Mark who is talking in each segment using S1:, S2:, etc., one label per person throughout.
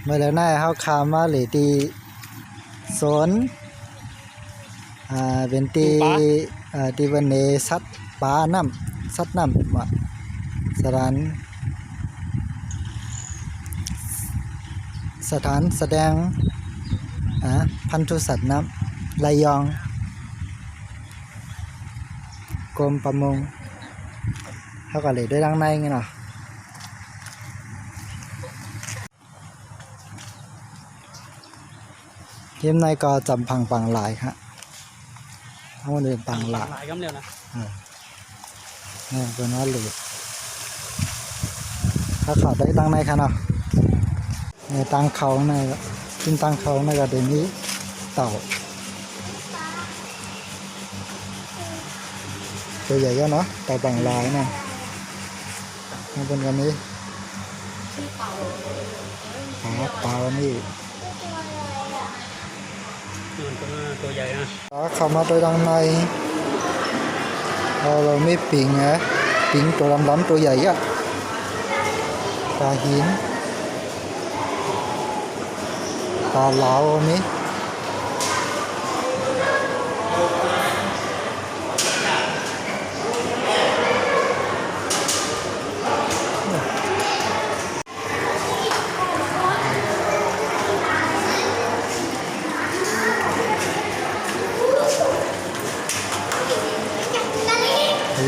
S1: เมื่อแล้วนายเขาคามาหรือตีสนเป็นตีตีวันเนสัตปลาน้ำสัตน้ำมาสถานแสดงพันธุสัตว์น้ำระยองกรมประมงเขาก็เลยได้ดังในไงเนาะเกมในก็จำพังปังหลายครับทั้งหมดเป็นปังหลาย
S2: ก็เร็วนะ
S1: นี่เป็นว่าหลุดถ้าขาดได้ดังในครับเนาะในตังเขาในกินตังเขาในก็เดี๋ยวนี้เต่าตัวใหญ่ก็เนาะเต่าปังหลายเนี่ยมันเป็นกันนี้ปลาวันนี้
S2: ตัวใหญ่นะ
S1: เข้ามาตัวดังในเราไม่ปิงนะปิงตัวดำๆตัวใหญ่อะปลาหินปลาเหลาอันนี้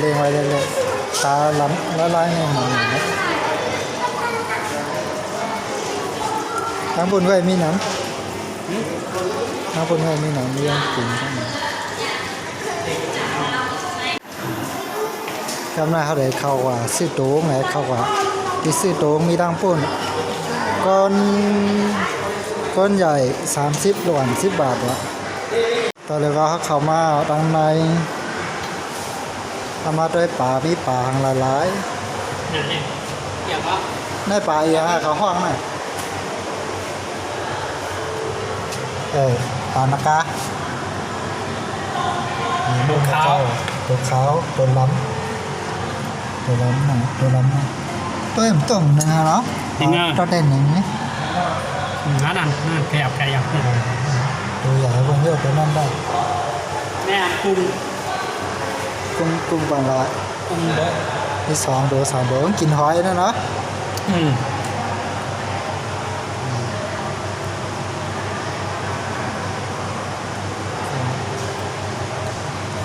S1: เล่งไว้เรื่อยๆตาล้ำละลายในหมูทั้งบนไว้มีน้ำทั้งบนไว้มีน้ำเลี้ยงกินทั้งนั้นจำได้เขาเลยเข้าว่าซื้อโต๊ะไงเข้าว่าที่ซื้อโต๊ะมีดังปุ่นก้อนใหญ่30 หลวน10 บาทวะตอนเลยก็เขามาดังในทำมาด้วยป่ามีป่าหางหลาย
S2: ๆอย่างว่า
S1: ในป่าอย่างเขาห้องไหมป่านากา
S2: ตัวขาว
S1: ตัวล้ำตัวเอ็มต้มนะฮะเนาะตัวเด่นอย่างนี้
S2: นั่นแกบ
S1: ตัวใหญ่คนเยอะตัวนั้นได้
S2: แม่
S1: กุ้งบางละที่2 โด3 โดกินหอยนะเนาะ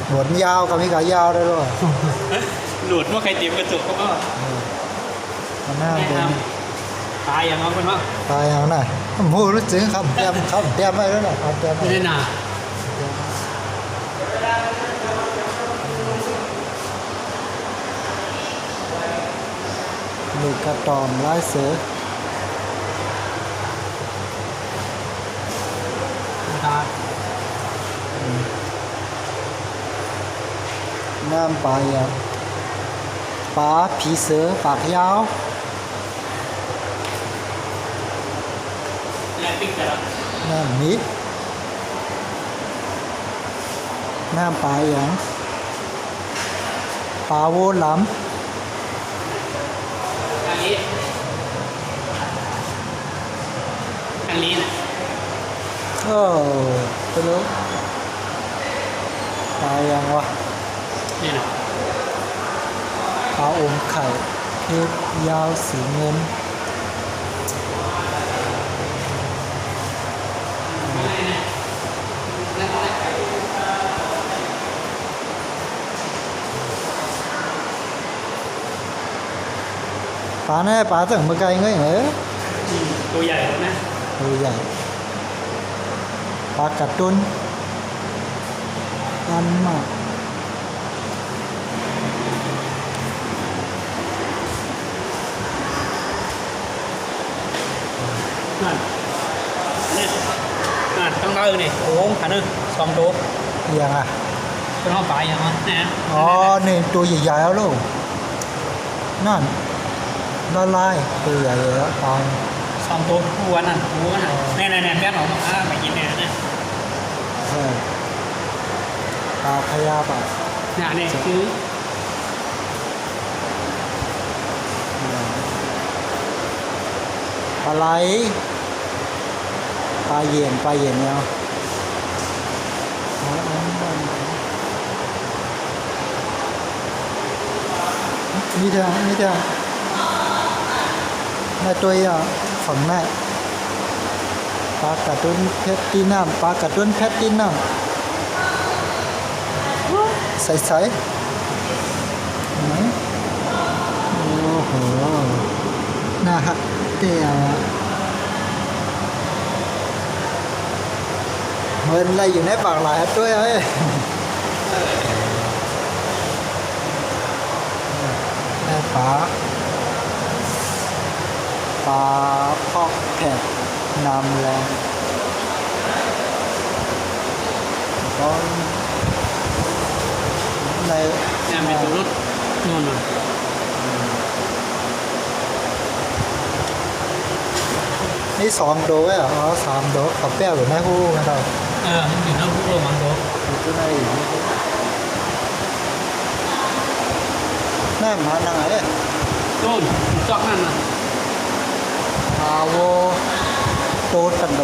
S1: หนวดยาวกับมีกายาวได้ด้วย
S2: หนวดว่าใครเตรียมกระจกก็
S1: มันน่าเป็น
S2: ตายอย่างนั้นเป็นว่า
S1: ตายอย่างน่ะผมพูดรู้สึกครับเตรียมไว้แล้วน่ะเตรียม
S2: ไม่ได้หนา
S1: หมึกกระตอมลายเสือน้ำปลาปลาผีเสือปากยาวน้ำมิดน้ำปลาอย่างปลาโวล้ำ
S2: อันนี้นะ
S1: ไปรู้ปลาอย่างวะ
S2: นี่นะ
S1: ปลาอมไข่เพชรยาวสีเงินปลาเนี่ยปลาถึงเมื่อไกลเงี้ยเหรอ
S2: ตัวใหญ่นะ
S1: ตัวใหญ่ปลากัดตุนมันมาก
S2: ต้องเดินนี่โอ้โหขันนึง2 ตัว
S1: อย่าง
S2: เป็นห้องปลาอย่างนั้นนะ
S1: นี่ตัวใหญ่ๆแล้วลูกนั่นละลายตัวใหญ่แล้วตาย
S2: 2 ตัวหัวนั่นแน่แม่หนอไปกินแน่เนี่ย
S1: ปลาพยาบา
S2: เนี่ยคือ
S1: ปลาไหล ปลาเย็นเนี่ยมีเถอะในตัวฝั่งแม่ปลากระตุ้นเพชรตีน้ำปลากระตุ้นเพชรตีน้ำใสๆไหนโอ้โหน่าฮักเตี้ยเหมือนอะไรอยู่ในปากหลายด้วยเอ้ยแม่ปลาพอกแผ่นน้ำแรงก็ใน
S2: เนี่ยเป็นตัวรถนู่นน่ะ
S1: นี่2 โดเหรอ3 โดกับแป้วหรือแม่ฮู้กันเรา
S2: มันอยู่นอกพวกโรงมันโด
S1: อยู่ในหน้ามาหนังไอ้
S2: ต้นจอกนั่นน่ะ
S1: อาโวโตตันโด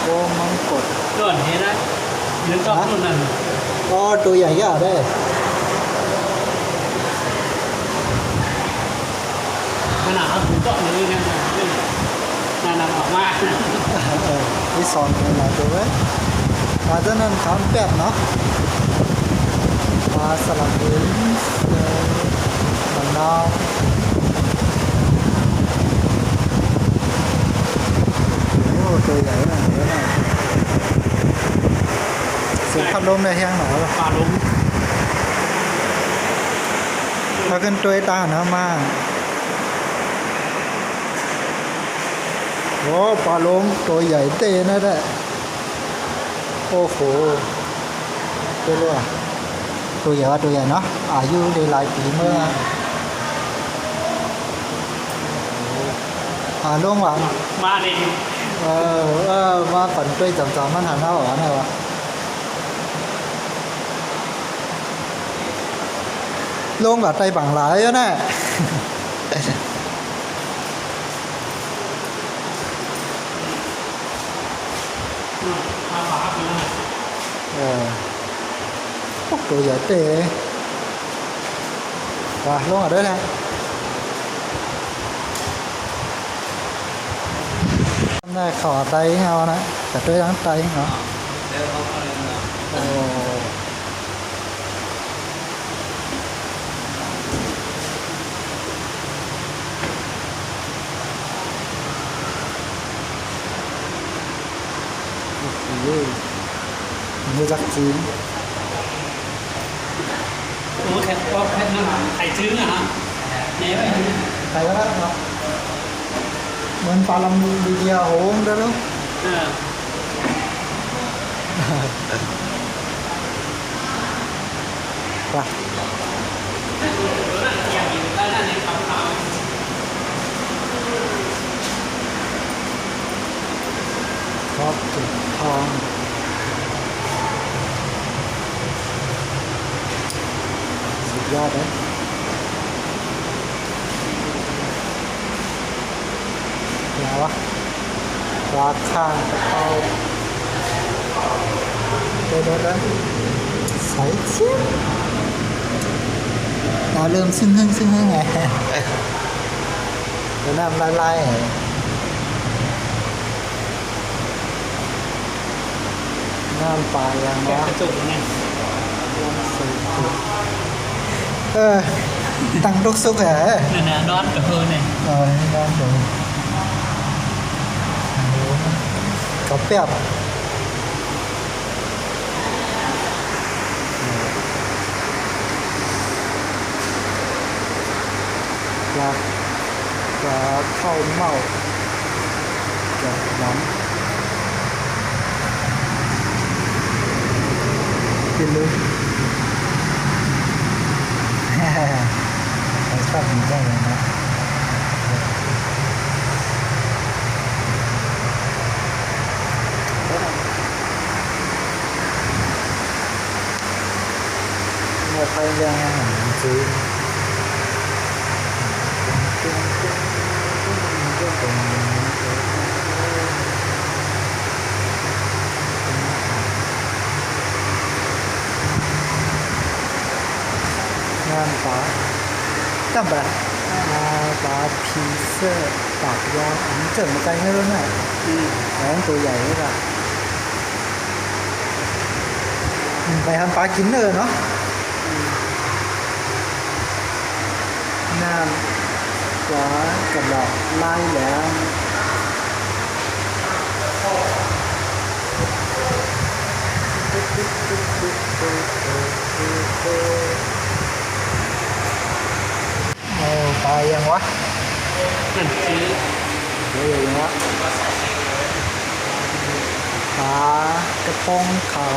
S1: โอมังกด
S2: ต้นเห็นไหมยืนจอกนู่นนั่น
S1: ก็ตัวใหญ่ย่าได้
S2: ขนาดเขาถูกจอกเลยนะนั่นออกมา
S1: ที่2เป็นอะไรตัวเว้ยมาจากนั้นถามแป๊บเนาะมาสลับหินมะนาวโอ้ตัวใหญ่มากเลยนะเสียงพัดลมในแห้งหนาว
S2: ปลาล้ม
S1: ถ้าขึ้นตัวตาหนามาโอ้ปลาลงตัวใหญ่เต้นะแหละโอ้โหตัวเรือตัวใหญ่เนาะอายุได้หลายปีเมื่อลงหวัง
S2: มาเอง
S1: มาปั่นด้วยจำมันหันหน้าหวานไหนวะลงกับไตบังหลายแล้วนะ
S2: มาปลาไปเลย
S1: ตัวใหญ่เตะว่าลงở đây này này khỏ tay nhau này cả tôi đắng tay hả như giặc chín
S2: โอ้แค่ก็แค่นั้นไข่ชื้นอะฮะเนี่ยไป
S1: ใครก็ได้ครับเหมือนปลาลำดีเดียวโหงได้แล้วไป
S2: อย่างนี้ได้ในคำถาม
S1: ครอบจุดทองสุดยอดเลยอะไรวะราคากระเป๋าเดินแล้วใส่เชี่ยเราเริ่มซึ่งไงเดี๋ยวน้ำไล่น้ำปลาอย่าง
S2: แกะ
S1: วะ
S2: กระจกเนี่ย
S1: tăng đúc xúc hả
S2: นั่นน่ะนอนกับเธอเนี่ย
S1: rồi ngon rồi có bẹp và khâu màu kẹt nóng tiền lươngชอบดีจังเลยนะเมื่อไปยังจีน ตั้งแบบปลาพีเซอร์ปากยาวอันนี้เจอมาไกลไม่รู้เนี่ย
S2: อืม
S1: แล้วตัวใหญ่เลยป่ะไปทำปลากินเนอร์เนาะน้ำปลากระดอกไล่แล้วโอ้ปลายังวะ
S2: นั่นซื้อ
S1: เดี๋ยวยังวะปลากระพงเขา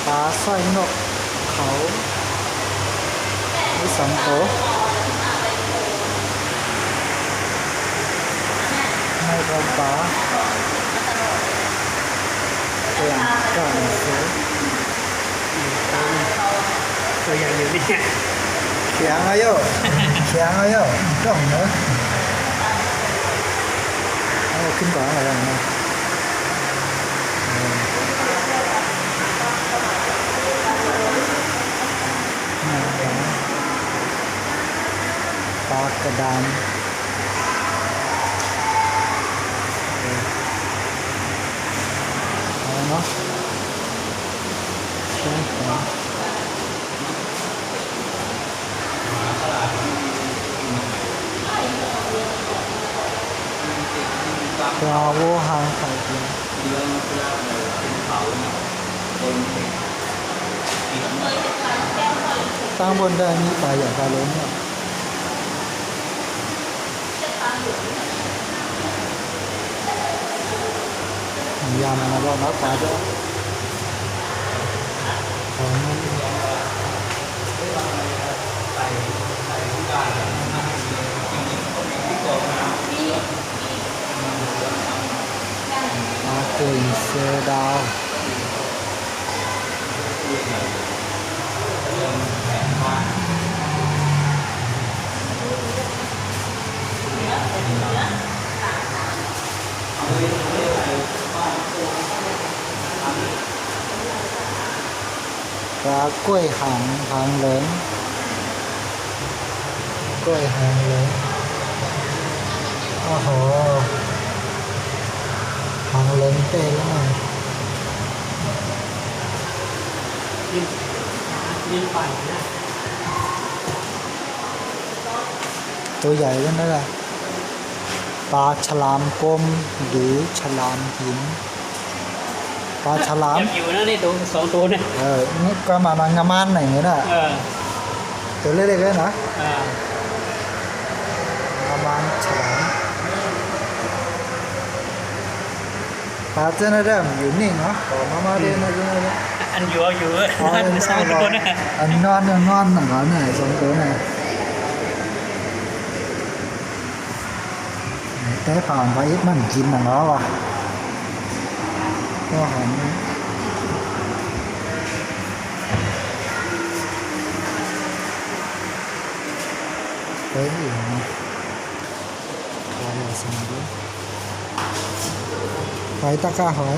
S1: ปลาสร้อยนกเขาไว้สองตัวไม่รวมปลาตัวอย่างก็ซื้อ
S2: ตัวใหญ่อยู่เนี่ย
S1: เขียงอายุเขียงอายุจ้องเนอะเอาขึ้นก่อนอะไรนะปลากระดานเอาเนาะใช่ครับ ปลาโวหางไข่เดียวตั้งบนได้มีปลาใหญ่ปลาเล็กเนี่ยยำนะบอกนะปลาด้วยของปลาเก่งเสือดาวปลากล้วยหางเหลืองกล้วยหางเหลืองโอ้โหหางเหลืองเต้แล้วมั้ง
S2: ยิงไปนะ
S1: ตัวใหญ่ก็นั่นแหละปลาฉลามกลมหรือฉลามหินปลาฉลาม
S2: อยู่นะนี่ตัวสองตัวเนี่ย
S1: นี่ก็มางามันไหนเงี้ยนะ
S2: เออ
S1: ตัวเล็กๆเลยนะ
S2: เออง
S1: ามันฉลามปลาเจ้าหน้าที่อยู่นิ่งเนาะมาเดินนะเจ้าหน้าที่
S2: อันอยู่เอาอยู่
S1: อ๋อ
S2: สองตัวเนี่ย
S1: อันนอนหนังเขาเนี่ยสองตัวเนี่ยแต่ผ่านไปอีกมันกินหนังเขาว่ะก็หันไปอีกนะไปสมบูรณ์ไปตะกร้าหอย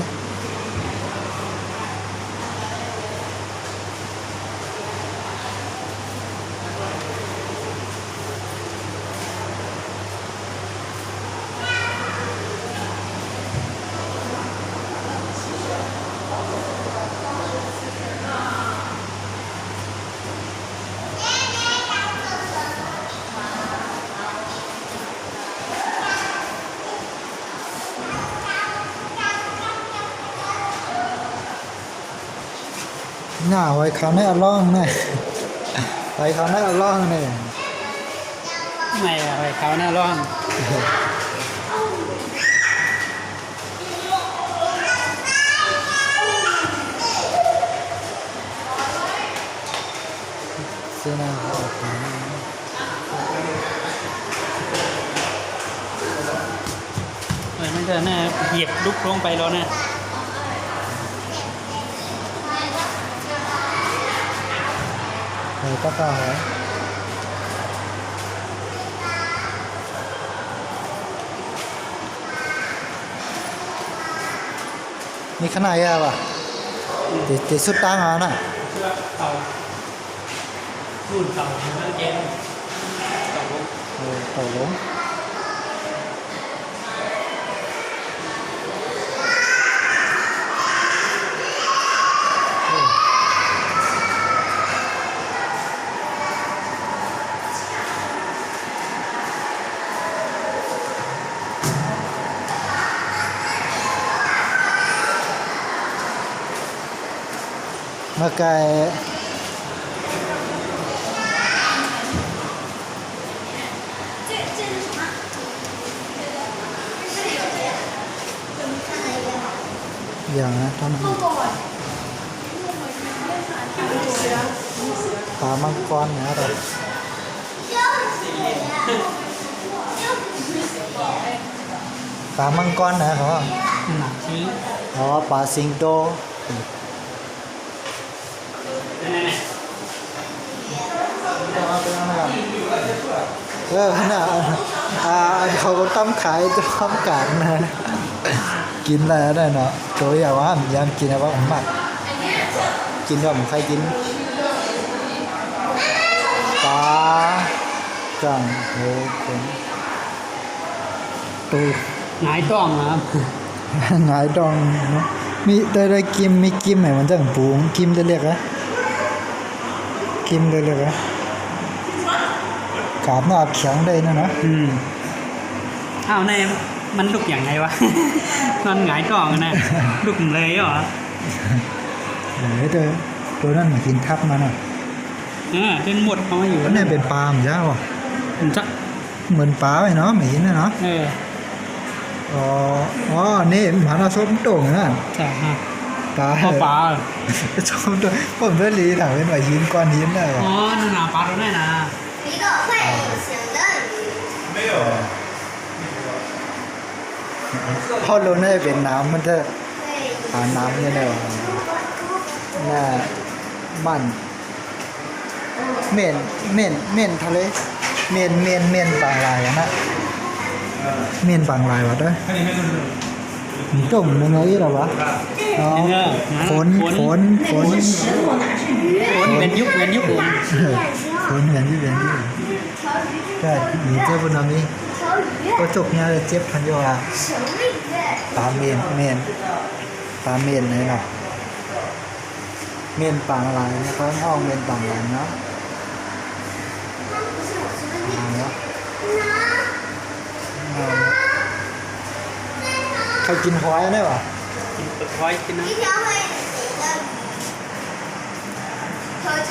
S1: หน้าไว้เขาเนี่ยล่องเนี่ยไว้เขาเนี่ยล่องเนี่ย
S2: ไม่อะไรเขาหน้าร่อง
S1: เสื้อหน้าเขาออกมา
S2: นั่นก็น่าเหยียบลุกลงไปแล้วนะ
S1: ไปตะกร้าหอยมีขนาดยาวอ่ะ ติสุดตั้งอ่ะน่ะ
S2: เชือกเต่ารุ่นเต่าเมื่อกี้เต่า
S1: ต่อล้มเมื่อไกลอย่างนะท่านปลามังกรนะเราปลามังกรนะเขา
S2: หนักชี้
S1: อ๋อปลาสิงโต
S2: นี่
S1: น่ะเขาก็ต้มขายต้มกาดนะ กินอะไรได้เนาะตัวอย่างว่าผมยังกินอะไรผมมากกินว่าผมใครกินปลาจังโหคนตัว
S2: หงายต้องนะครับ
S1: หงายดองเนาะได้กิมมีกิมไหมมันจังปูงกิมได้เรียกอะกิมได้เรียกอะกาบหน้าแข็งได้นะเนาะ
S2: อ้าวในมันลุกอย่างไงวะ มันหงายต้องนะลุกเลยเหรอ
S1: ตัวนั้นมันกินทับมันอ่ะ
S2: เป็นหมดเอามาอยู่
S1: อันนี้เป็นปลาหรือเปล่าวะ
S2: ผมจัก
S1: เหมือนปลาไหมเนาะไม่เห็นนะเนาะ อ๋อนี่หมาเราส้มโต่งนะ
S2: ใช่ฮะ
S1: ปลา
S2: พ่อปลา
S1: ส้มโต่งผมได้รีถามเป็นว่ายินก้อนยินได้ปะ
S2: อ๋อนั่นน่ะปลาตัวนั้นนะ
S3: 一个会醒的鱼。
S1: พอลงได้เป็นน้ำมันจะ
S3: 会
S1: หาน้ำเนี่ยแหละน่ามันเม่นทะเลเม่นบางลายอะนะเม่นบางลายวะด้วยมันต้มมึงไงหรอวะอ๋อฝน
S2: คนเป็นยุคเป็นยุคผม
S1: ฝนเหมือนที่ใช่หนีเจ้าบุญนามี
S3: 条鱼，
S1: ก็จกเนี่ยเจ็บพันโยอา
S3: 什么鱼？
S1: ปลาเม่นปลาเม่นเลยเนาะเม่นปางลายนะครับห้องเม่นปางลายเนาะเอาละใครกินหอยได้ปะ
S2: กินตะไคร้กินนะ
S3: 一条会醒的鱼，和腿，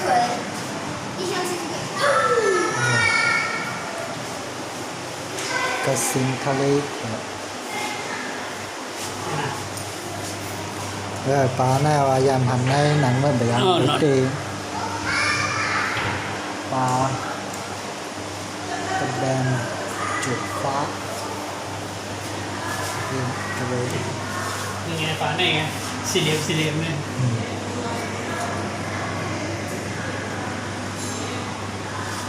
S3: 一条是这个。
S1: กระสิงทะเลปลาแน่ว่ายามหันในหนังเมื่อไปยังเตะปลาตะแบนจุดฟ้าทะเล
S2: นี่ไงปลาเนี่ยไงสี่เหลี่ยมเนี่ย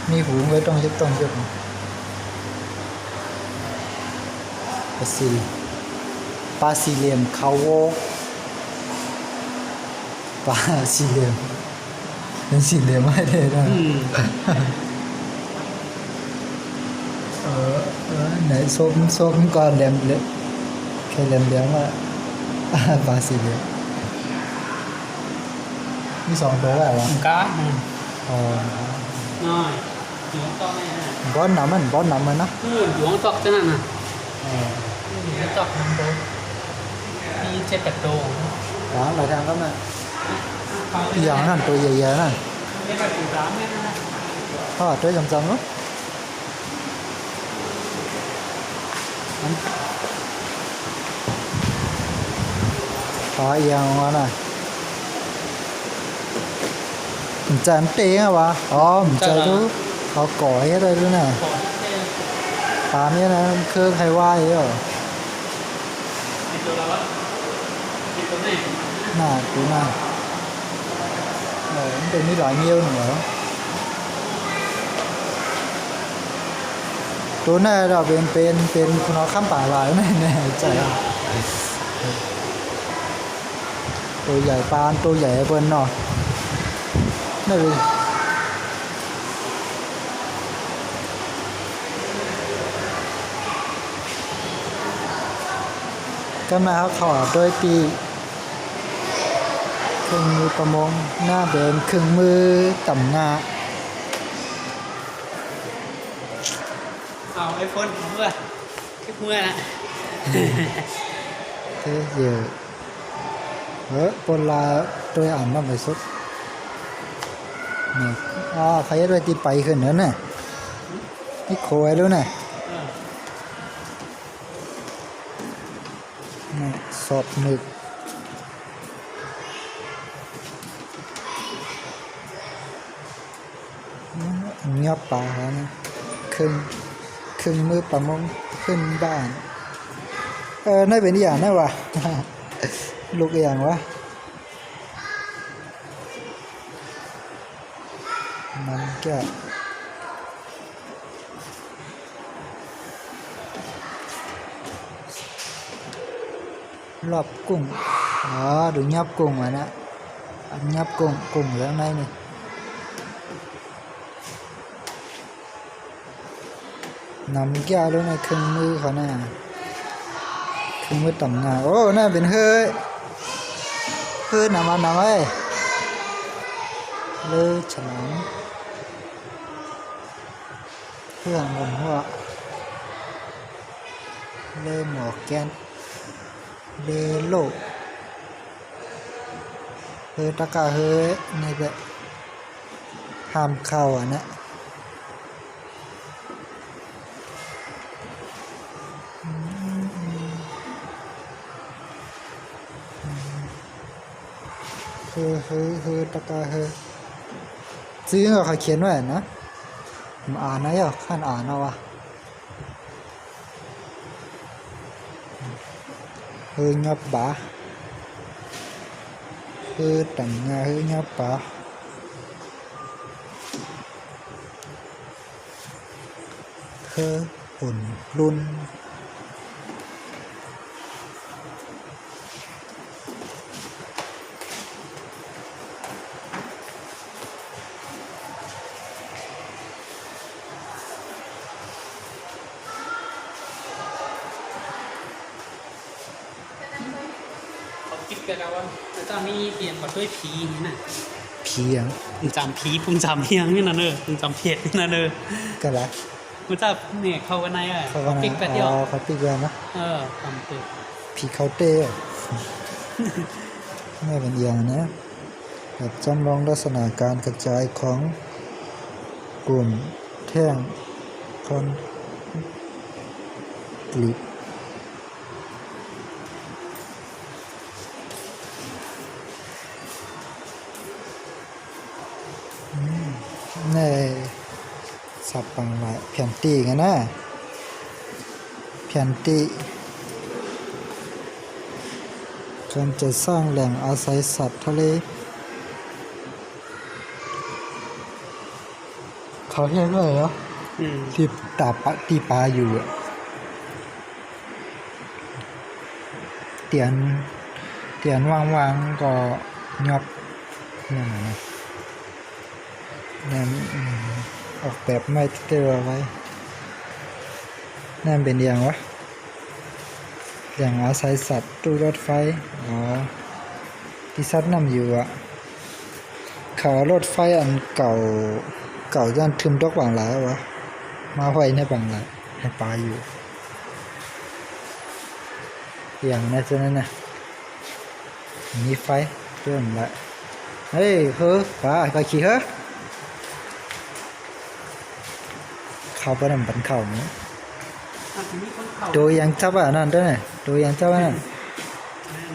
S1: มีหูไว้ต้องยึดปลาสี่เหลี่ยมเขาโวปลาสี่เหลี่ยมเป็นสี่เหลี่ยมไม่ได้นะไหนส้มก่อนแหลมเลยแค่แหลมว่าปลาสี่เหลี่ยมมีสองตัวอะไรวะ
S2: cá
S1: อ๋อ
S2: rồi dưỡng to này nè
S1: บอลน้ำมันนะ
S2: dưỡng to thế này nè
S1: อ๋อ
S2: dưỡng to năm đô đi trên bạch đồ
S1: อ๋อหลายทางก็มาอย่างนั้นตัวใหญ่ๆนั่น
S2: cái bạch đồ đá này nè
S1: เขาอาจจะจำๆเนาะปลาเอียงมาน่ะmình chạy em tiền hả bà? Mình chạy thứ họ cõi ở đây nữa nè
S2: bỏ cái
S1: Tạm như là khương hay qua vậy rồi
S2: cái đồ đó cái đồ này
S1: Nè, tụi này Rồi, tụi mới loại nhiêu nữa Tụi này là bên nó khám phá lại này nè chạy à ตัวใหญ่ปานตัวใหญ่เพิ่นเนาะนั่นเลยก็มาเขาขอโดยตีเครื่องมือประมงหน้าเบนเครื่องมือต่ำงา
S2: เอาไอโฟนเมื่อเมื่อนะ
S1: thế giờ vợ con là tôi ăn nó phải sốt này thấy rồi thì bay hơn nữa nè cái khối luôn nè này sọt mực nhấp bà hả nè khưng mưa bà mông khưng bạn nơi bênอย่างนั่นวะ ลูกอย่างวะมันก็รอบกุ้งดูยับกุ้งอ่ะนะยับกุ้งแล้วในนี่นำแก้วด้วยในเครื่องมือเขาน่ะเครื่องมือต่ำงาโอ้น่าเป็นเฮ้ยนำมาเอ้ยเลยฉลามเครื่องบนหัวเลยหมอกแกนเลยโลตะกาเฮ้ยในแบบห้ามเข้าอ่ะนะตะกาซื้อเขาเขียนไว้นะผมอ่านนะย่อขั้นอ่านเอาวะงับบาต่ำงางับบาอุ่นรุ่น
S2: คิดกันแล้วว่าจะมีเปลี่ยนมาด้วยผีนี่นะ
S1: ผีอ่ะ
S2: มึงจำผีมึงจำเพียงนี่นะเนอะมึงจำเพจนี่นะเนอะ
S1: ก็ละ
S2: มึงจะเนี่ยเข้ากันในอ่ะ
S1: เขาก็นะ
S2: ปิดกันเดียว
S1: เขาปิดกันนะ
S2: ทำปิด
S1: ผีเคาน์เตอร์ ไม่เป็นอย่างนะแบบจำลองลักษณะการกระจายของกลุ่มแท่งคอนกรีตในสับปังหลายแผ่นตีกันนะแผ่นตีการจะสร้างแหล่งอาศัยสัตว์ทะเลเขาเรียกว่าอะไรเนาะที่ตีปลาอยู่อะเตียนวางก็ยอบนั่นนะนั่นออกแบบไม่เตอร์ไว้นั่นเป็นอย่างวะอย่างอาศัยสัตว์ตู้รถไฟที่ซัดน้ำอยู่อ่ะเขารถไฟอันเก่าย่านทึมดอกบางหลายวะมาไว้ในบางหลายให้ปลาอยู่อย่างนั้นจะนั่นนะมีไฟเริ่มละเฮ้ยปลาไปขี่เข้าไปนำบันเข่านี้โดยยังจับอ่ะนั่นด้วยโดยยังจับอ่ะนั่น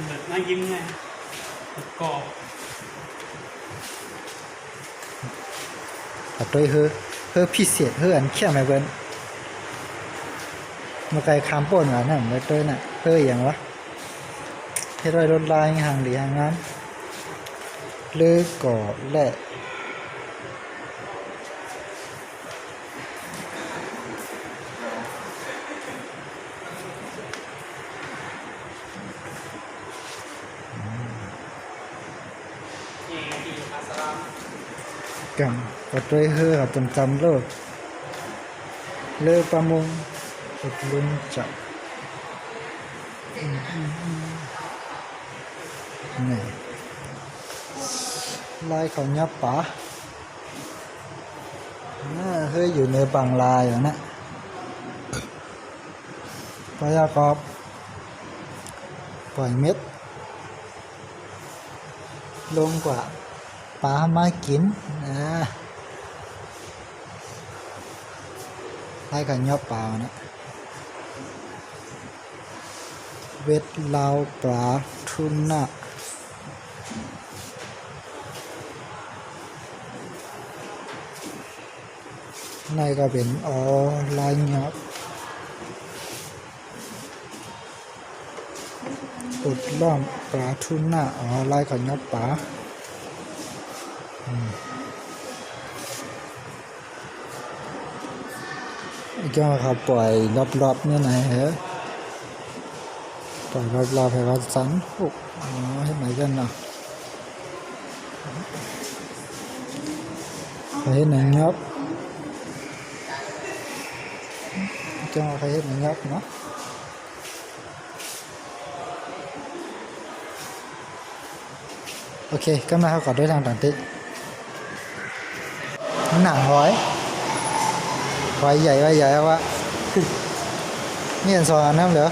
S2: แบบน่ายิ้มไงกรอบ
S1: แต่โดยพิเศษอันแค่ไม่เบิ้ลมาไกลคำป่นอ่ะนั่นเลยตัวน่ะอย่างวะให้รอยรถลายห่างหรือห่างนั้นเลือกก่อแหละ กันก็ด้วยเฮือกับจำโลกเลือประมงอุดลุนจับนี่ลายเขายับป่าเฮ้ยอยู่ในบางลายนะปลายากอบปล่อยเม็ดลงกว่าปลามากินให้กันยอบเปล่านะเวทลาวปลาทุนนะในก็เป็นลายยอบอุดล้อมปลาทุนนะลายกันยอบปลาก็เขาปล่อยรอบๆเนี่ยไหนเหรอปล่อยรอบๆให้เขาสันหุกให้ไหนกันเนาะให้ไหนงับก็ให้ไหนงับเนาะโอเคก็มาเขาก่อนด้วยทางต่างติหนังหอยใหญ่วะนี่อันสองอันน้ำเหรอ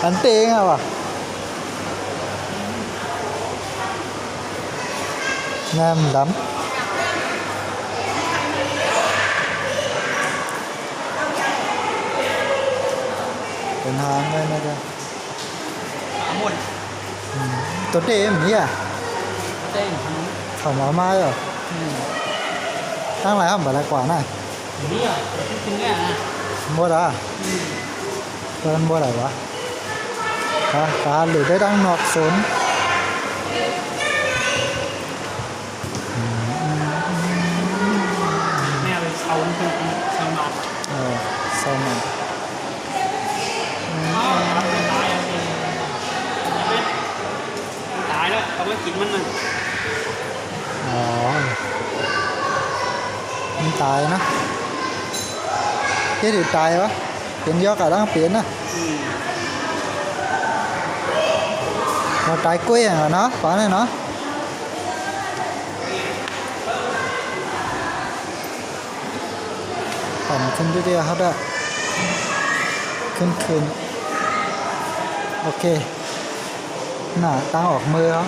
S1: อันเต็งอ่ะวะน้ำดำเป็นทางเลยนะจ๊ะ
S2: หมด
S1: ตัวเต็มนี่อ่ะ
S2: เต้ง
S1: เขามาไม้เหรอตั้งไรครับแบบไรกว่าน่ะ
S2: นี่อ่ะจริงๆเนี่ยนะ
S1: บัวดาเป็นบัวอะไรวะการหรือได้ดังนอกสน
S2: แม่ไปเช่าเป็นเช่ามา
S1: เศร้ามัน
S2: ตายแล้วเขาไม่กินมันเลย
S1: มันตายนะcái điều tài quá tiền do cả đang biến à nó trái quê à nó quả này nó cònขึ้นเรื่อยๆครับด้วยขึ้นโอเคน่ะตั้งออกมือเขา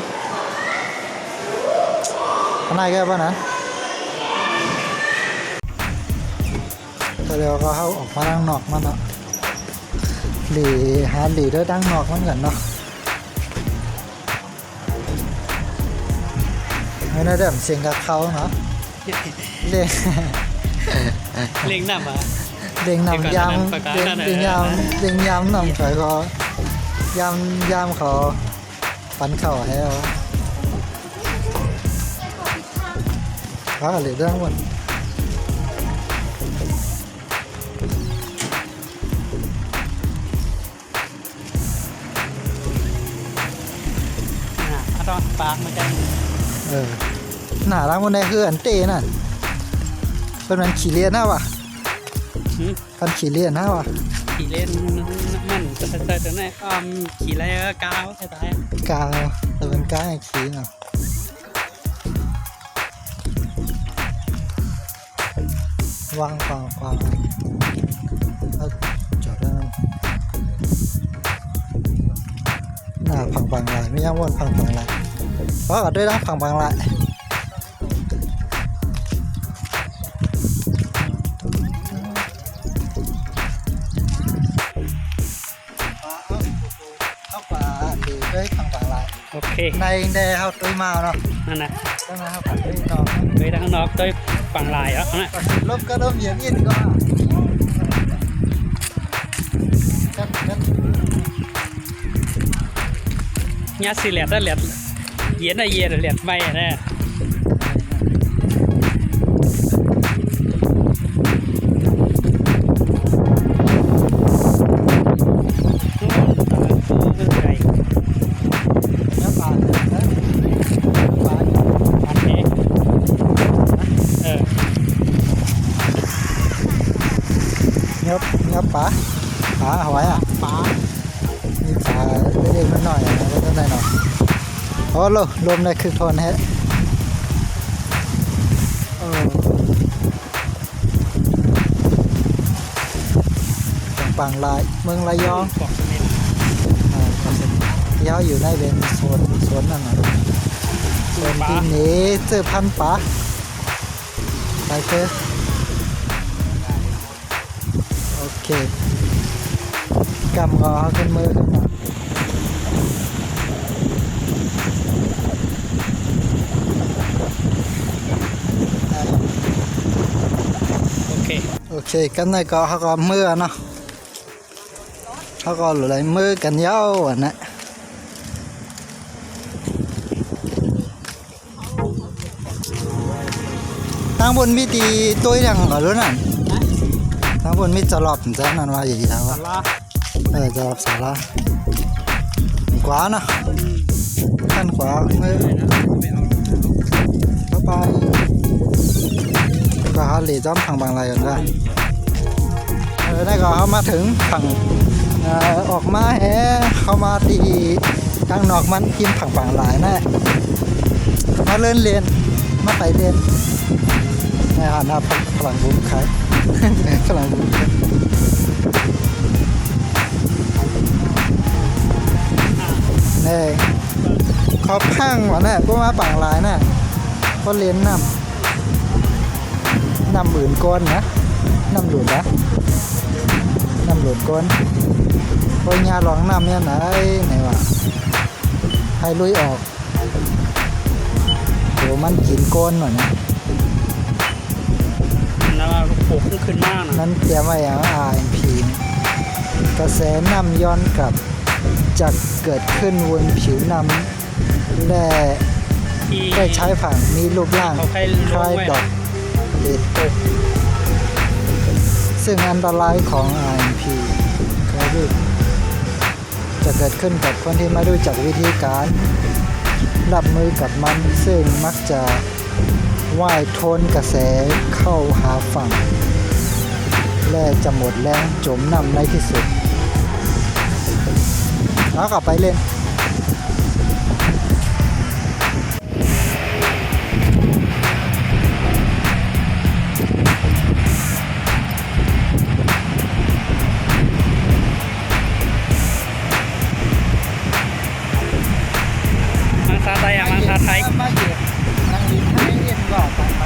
S1: ข้างในแก้ป่ะนะเดี๋ยวก็เขาออกมาดังนอกมันเนาะหลีหาหลีด้วยดังนอกมันกันเนาะไม่ได้แบบเสียงกับเขาเนาะเล่ง
S2: เลี้ยงน้ำอ่ะ
S1: เล่งนำยำเล่งยำนำเขาก็ยำเขาปันเข่าให้เราเขาหลีด้วยทั้งหมด
S2: ตอนปากมันจะ
S1: หน้าร้านบนได้คืออันเต้น่ะเป็นมันขี่เลียนนะวะกันขี่เลียนนะวะ
S2: ขี่เล่นมันแต่เนี่ยขี่อะไรก็กาวใช่ไหม
S1: กาวแต่เป็นกาวให้ขี่เนาะวางเอาจอดได้หน้าพังบางลายไม่ย่างวนพังบางลายเพราะด้วยนะพังบางลาย
S2: โอเค
S1: ในแดเขาตัวมาเนาะ
S2: นั่นนะ
S1: ก็นะเขาผัดด้วยน้อง
S2: ไปทางนอกด้วยฝั่งลายแล้วนะ
S1: ลบก็เริ่มเย็นอินก็
S2: ญาติสิเหลียดเหลียดเย็นอะเย็นเหลียดไม่แน่
S1: ครับป๋าหอยอ่ะ
S2: ปลา
S1: มีปลาเล็กๆน้อยๆนะก็ต้องได้หน่อยโอ้ลมได้คือทนฮะปังลายเมืองระยอง
S2: เกาะเสม็ด
S1: ก็เสร็จย่ออยู่ในเป็นโซนนั่นนะโซนที่นี้เจอพันปลาไปเจอโอเคกำงอขึ้นมือขึ้นมา
S2: โอเค
S1: cái này có mưa nó có lấy mưa cần nhau à nè tăng buồn mi thì tôi rằng ở luôn à tăng buồn mi cho lọp ra là nói gì đâu
S2: สาระ
S1: cho lọp xả la quá nó khăn quá mưa có baoก็เขาหลีจ้อมผังบางไรกันได้ได้ก็เขามาถึงผังออกมาแฮเขามาตีกลางนอกมันกินผังบางหลายนะมาเล่นเรียนมาไปเรียนในฐานะพลังบุญใครพลังบุญนี่เขาพังวะเนี่ยก็มาบางหลายนะก็เรียนนำหมื่นก้นนะน้ำหลุดนะน้ำหลุดก้นโอ้ยยาหลองน้ำเนี่ยไหนวะให้ลุยออกโหมันกินก้นหน่อยนะ
S2: นะว่าปลูกขึ้นมากนะ
S1: นั้นเตรียมไว้อย่าง RMP กระแสน้ำย้อนกลับจะเกิดขึ้นบนผิวน้ำและ
S2: ที่
S1: ได้ใช้ผังมีรูปร่าง
S2: เขาให้ลง
S1: คล้าย
S2: ไว้
S1: ดอกเห็ดซึ่งอันตรายของ RMP คือจะเกิดขึ้นกับคนที่ไม่รู้จักวิธีการรับมือกับมันซึ่งมักจะว่ายทนกระแสเข้าหาฝั่งและจะหมดแรงจมน้ำในที่สุดเอากลับไปเล่น
S2: มังสาไทยมังสาไทย
S1: มาเหยียบนั่งลิ้นให้เรียนก่อนไป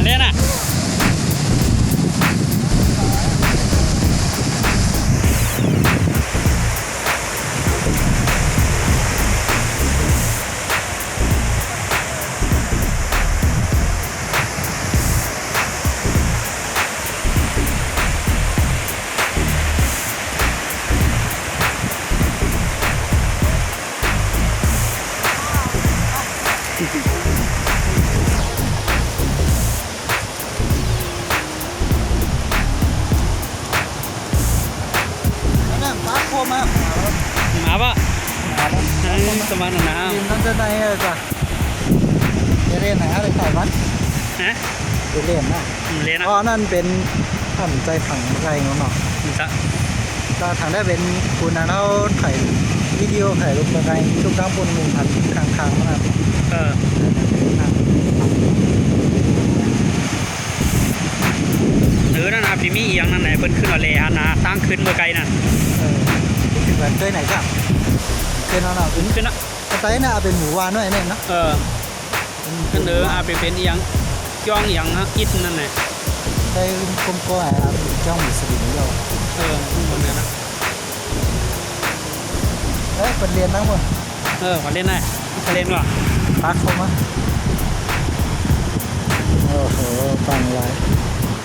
S2: เนี่ยนะ
S1: นั่งปั๊บโคมา
S2: หมาปะประมาณนั้นนะ
S1: ยืนนั่นจะไหนจ้ะเรียนไหนอะไรใส่วัด
S2: ฮะ
S1: เรียนนะ
S2: เรียนนะ
S1: อ๋อนั่นเป็นท่านใจผังใจเนาะ
S2: จะ
S1: ถ้าทางได้เป็นคุณนะเราถ่ายวิดีโอถ่ายรูปตัวไงทุกครั้งบนมุมหันข้างๆนะ
S2: นั่นนะพี่มีอีกอย่างนั่นไหนเพิ่นขึ้นมาเลยฮะนะตั้งขึ้นเมื่อไกลน่ะ
S1: ถึงแบบเคยไหนครับเคยนอนเอาถึง
S2: ขึ้นนะ
S1: กระไตน่ะเป็นหมูวานด้วยเนี่ยนะ
S2: ขึ้นอาไปเป็นอีกอย่างย่องอีกอย่างอิดนั่นแหละ
S1: ใช้ก้มก้อยครับจ้องมีสลิมโย
S2: บนเนี้ยนะ
S1: เอ้ยเป็นเรียนทั้งหมด
S2: ขอเล่นได้ขอเล่นว่ะ
S1: พักเขามาโอ้โหฟังไร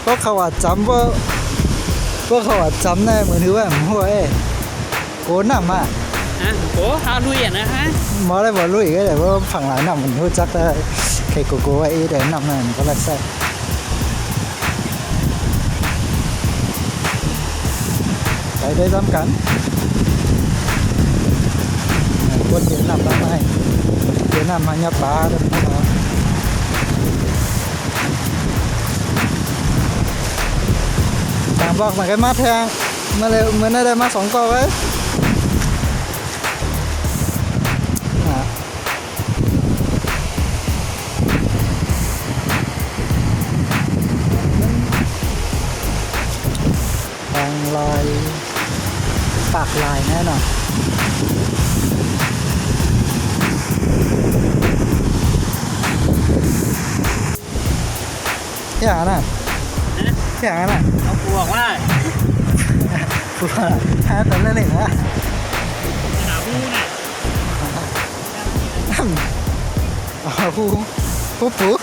S1: พวกเขาว่าจำว่าพวกเขาว่าจำได้เหมือนที่ว่าหัวโกนน้ำอ่ะ
S2: โอ้ฮาลุยอ่ะนะฮะ
S1: มอได้บอกลุยก็แต่ว่าฝั่งหลังน้ำมันรู้จักได้ใครโกโก้ไอ้แต่น้ำนั่นก็รักแซ่ไปได้ซ้ำกันคนเห็นน้ำบ้างไหมเห็นน้ำมันยับปลาด้วยต่างบอกมันก็มาแทงมาเลยเหมือนได้มา2กอกเลยทางลายปากลายแน่นอนอย่างนั้นอย่างนั้น
S2: เอากูบอกว่า
S1: พูดว่าหาแต่เล่นๆนะ
S2: หาผู้น่ะ
S1: ผู้ปุ๊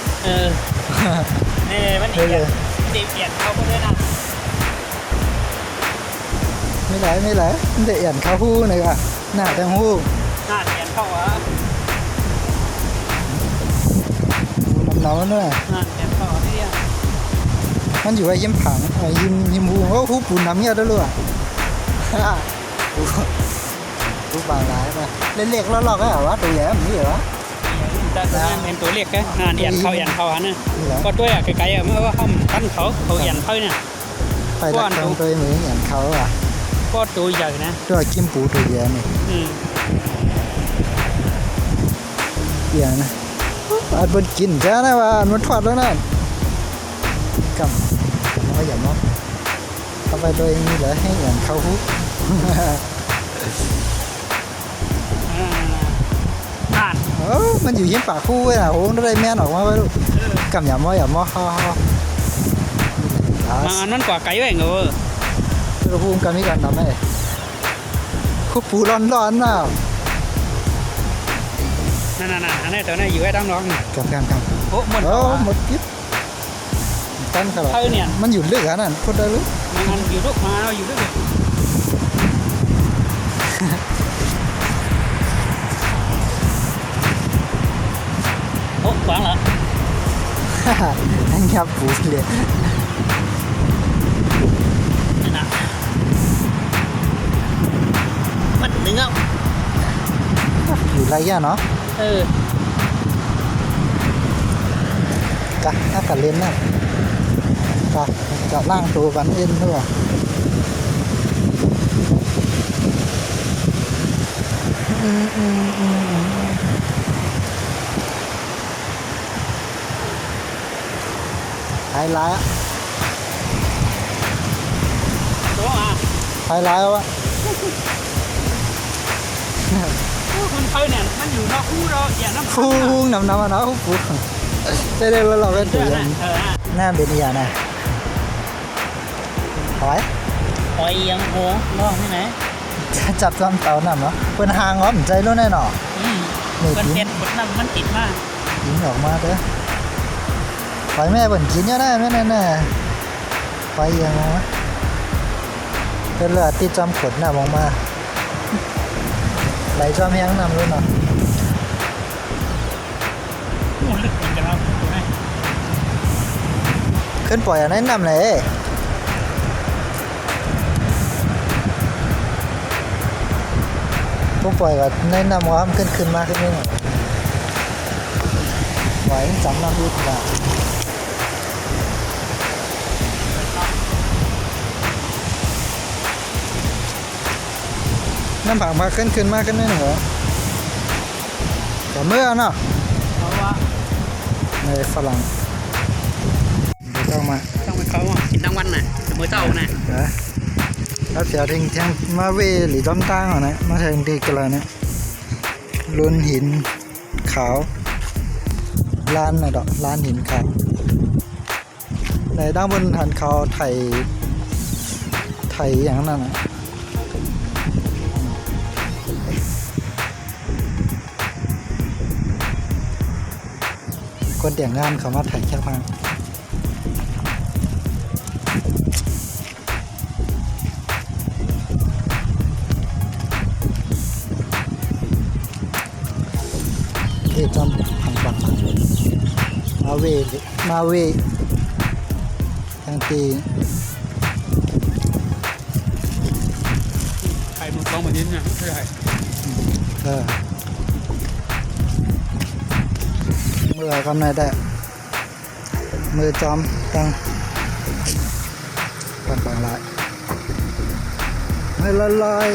S2: มันเด็กเปลี่ยนเขาก็ได้นะ
S1: ไม่ไหลไม่ไหลมันจะเอียนเข้าหู้เลยอ่ะหน้าแต่หู้
S2: เปลี่ยนเขาอ่ะ
S1: น้ำๆด้วย
S2: เปลี่ยนเขาที่
S1: มันอยู่ไอ้ยิ้มผังยิ้มหูโอ้หูปูน้ำเงี้ยด้วยลูกอ่ะหูบางร้ายไปเล็กๆแล้วหลอกก็วะตัวใหญ่มันนี่เหรอ
S2: แต่เป็นตัวเล็กแค่เอียนเขาอ่ะนะ
S1: นี่เหรอ
S2: ก็ตัวไกลๆเมื่อว่าเขาตั้นเขาเอียนเขาเนี่ย
S1: ไปดักตรงตัวเหมือนเอียนเขาอ่ะ
S2: ก็ตัวใหญ่นะ
S1: ตัวกิมปูตัวใหญ่นี่เอียนนะอันบนกินจ้านะว่ามันทอดแล้วนะกับว่าอย่ามองเอาไปตัวเองนี่เหรอให้เอียนเข้าหู
S2: ผ่าน
S1: มันอยู่ยิ้มปากคู่เว้ยนะโหได้แม่นออกมาไว้ลูกกำอย่ามอฮ่า
S2: มานั่นกว่าไก่แหว่งเออ
S1: เราพูดกันไม่กันทำไมคู่ปูร้อนน่ะ
S2: นั่นอันนี้ตัวนี้อยู่ไอ้ดังร้อง
S1: กำ
S2: โอ้หมด
S1: หมดกิ๊บตั้นขนาด
S2: เนี่ย
S1: มันอยู่ลึกขนาดนั้นพูดได้ลูก
S2: มันอยู่ลูกมาเราอยู่ด้วยโอ้ขวางเหรอ
S1: นั่นยับปูเลย
S2: นี่นะมันเนื้อ
S1: อยู่ไรย่าเนาะ กะถ้ากัดเลนน่ะกะล่างตัวกันเอ็นด้วยไฮไลท์
S2: ตัวอ่ะ
S1: ไฮไลท์วะ
S2: มันเคยเนี่ยมันอยู่นอกคู่เราอย่าน้ำ
S1: ฟูน้ำอ่ะเนาะฟูได้แล้วเราเป็นตัวยันหน้าเป็นอย่างน่ะถอย
S2: ปล่อยยังโอ้ลองที่ไหน
S1: จับจำเตาหน่ะเนาะเป็นหางอ้อมใจรู้แน่นอน
S2: มันเป็นผลน้ำมันติดมาก
S1: ยิงออกมาเด้อถอยแม่บ่นกินเยอะได้แม่นั่นน่ะไปยังไงเป็นเลือดที่จำขดหน้ามองมาไหลจอมแห้งนำด้วยเนาะ
S2: โอ้ลึกเหมือนกันครับตัวนี้
S1: ขึ้นปล่อยอันนั้นนำเลยพวกปล่อยก็แนะนำว่ามันขึ้นมากขึ้นนิดหน่อยไหวจำน้ำดีกว่าน้ำผักมาขึ้นมากขึ้นนิดหน่อยแต่เมื่อเนาะ
S2: เพราะว่า
S1: ในฝรั่งเดี๋ยวเข้ามา
S2: ต้องไปเขากินทั้งวันน่ะเมื่อเจ้าน่ะ
S1: แล้วเสียทิ้งแทงมาเวหรือต้อมตั้งเหรอนะมาแทงตีกันเลยนะล้นหินขาวล้านนะดอกล้านหินขาว ในด้านบนหันเขาไถอย่างนั้นนะคนแต่งงานเขามาไถแค่พังเอ๊ะจำผังบังมาเวทางตี
S2: ใครมันต้องมาดิ้นเนี่ยใช่
S1: มือกำไรได้มือจอมตั้งปังลายไม่ละลาย